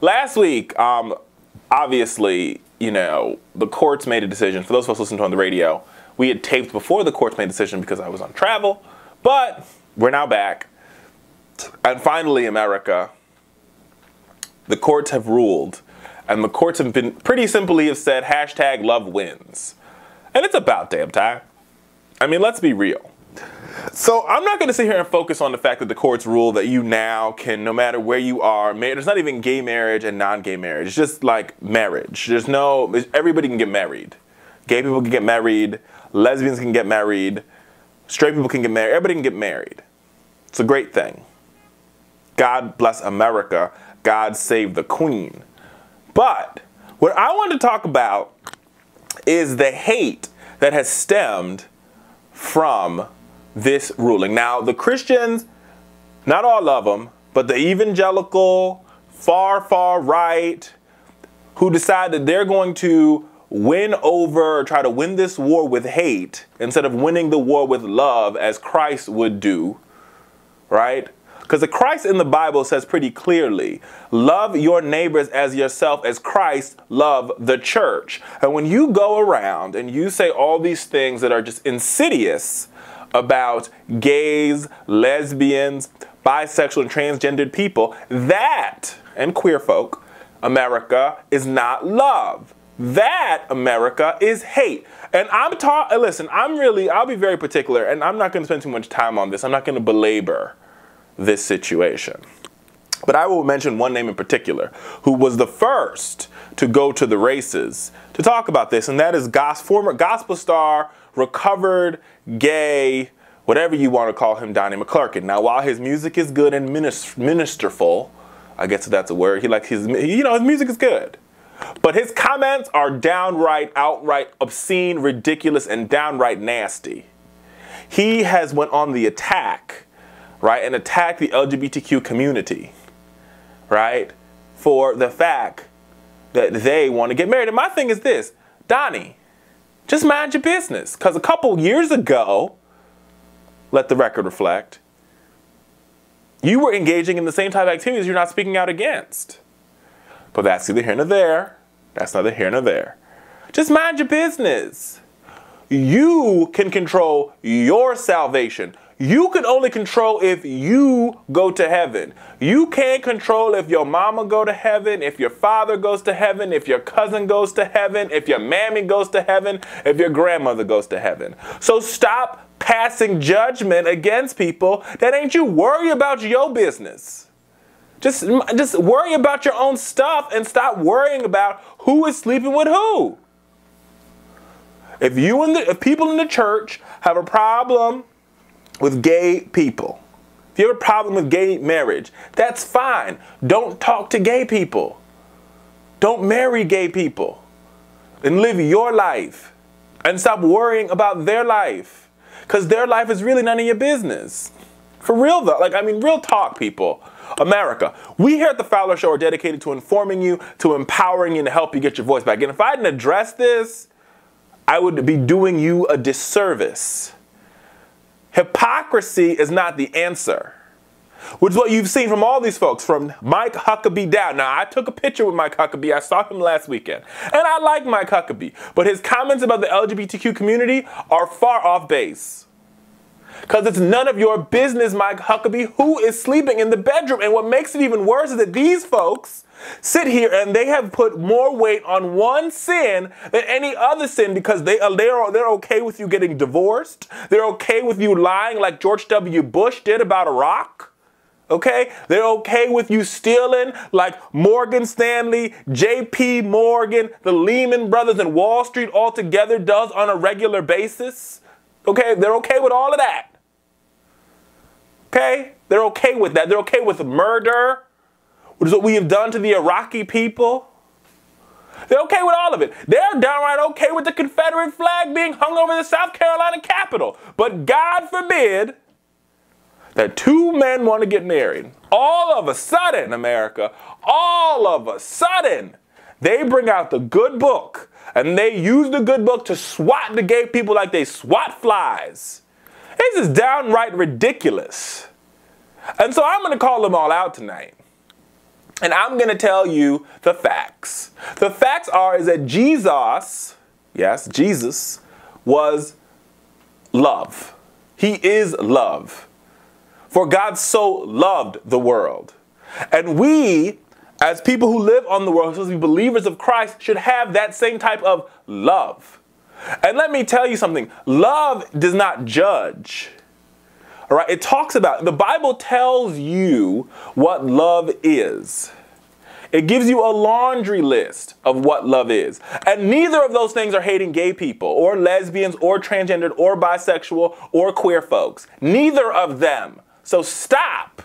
Last week, obviously, you know, the courts made a decision. For those of us listening to on the radio, we had taped before the courts made a decision because I was on travel. But we're now back. And finally, America, the courts have ruled. And the courts have been pretty simply have said, hashtag love wins. And it's about damn time. I mean, let's be real. So I'm not going to sit here and focus on the fact that the courts rule that you now can, no matter where you are, there's not even gay marriage and non-gay marriage. It's just like marriage. Everybody can get married. Gay people can get married. Lesbians can get married. Straight people can get married. Everybody can get married. It's a great thing. God bless America. God save the Queen. But what I want to talk about is the hate that has stemmed from this ruling. Now, the Christians, not all of them, but the evangelical, far right, who decide that they're going to try to win this war with hate instead of winning the war with love as Christ would do, right? Because the Christ in the Bible says pretty clearly, love your neighbors as yourself as Christ loved the church. And when you go around and you say all these things that are just insidious about gays, lesbians, bisexual, and transgendered people, that, and queer folk, America is not love. That, America, is hate. And I'll be very particular, and I'm not going to spend too much time on this. I'm not going to belabor this situation. But I will mention one name in particular who was the first to go to the races to talk about this, and that is former gospel star, recovered gay, whatever you want to call him, Donnie McClurkin. Now, while his music is good and ministerful, I guess that's a word, his music is good. But his comments are outright obscene, ridiculous, and downright nasty. He has went on the attack, right, and attacked the LGBTQ community, right, for the fact that they want to get married. And my thing is this, Donnie, just mind your business. Because a couple years ago, let the record reflect, you were engaging in the same type of activities you're not speaking out against. But that's neither here nor there. That's neither here nor there. Just mind your business. You can control your salvation. You can only control if you go to heaven. You can't control if your mama go to heaven, if your father goes to heaven, if your cousin goes to heaven, if your mammy goes to heaven, if your grandmother goes to heaven. So stop passing judgment against people that ain't you. Worry about your business. Just worry about your own stuff and stop worrying about who is sleeping with who. If people in the church have a problem with gay people, if you have a problem with gay marriage, that's fine. Don't talk to gay people. Don't marry gay people. And live your life. And stop worrying about their life. Because their life is really none of your business. For real though, real talk, people. America, we here at the Fowler Show are dedicated to informing you, to empowering you, and to help you get your voice back. And if I didn't address this, I would be doing you a disservice. Hypocrisy is not the answer, which is what you've seen from all these folks, from Mike Huckabee down. Now, I took a picture with Mike Huckabee. I saw him last weekend, and I like Mike Huckabee, but his comments about the LGBTQ community are far off base. Because it's none of your business, Mike Huckabee, who is sleeping in the bedroom. And what makes it even worse is that these folks sit here and they have put more weight on one sin than any other sin because they're okay with you getting divorced. They're okay with you lying like George W. Bush did about Iraq. Okay? They're okay with you stealing like Morgan Stanley, J.P. Morgan, the Lehman Brothers, and Wall Street all together does on a regular basis. Okay, they're okay with all of that. Okay? They're okay with that. They're okay with murder, which is what we have done to the Iraqi people. They're okay with all of it. They're downright okay with the Confederate flag being hung over the South Carolina Capitol. But God forbid that two men want to get married. All of a sudden, America, all of a sudden, they bring out the good book. And they use the good book to swat the gay people like they swat flies. This is downright ridiculous. And so I'm going to call them all out tonight. And I'm going to tell you the facts. The facts is that Jesus, yes, Jesus, was love. He is love. For God so loved the world. And we, as people who live on the world, supposed to be believers of Christ, should have that same type of love. And let me tell you something. Love does not judge. All right, it talks about, the Bible tells you what love is. It gives you a laundry list of what love is. And neither of those things are hating gay people or lesbians or transgendered or bisexual or queer folks. Neither of them. So stop.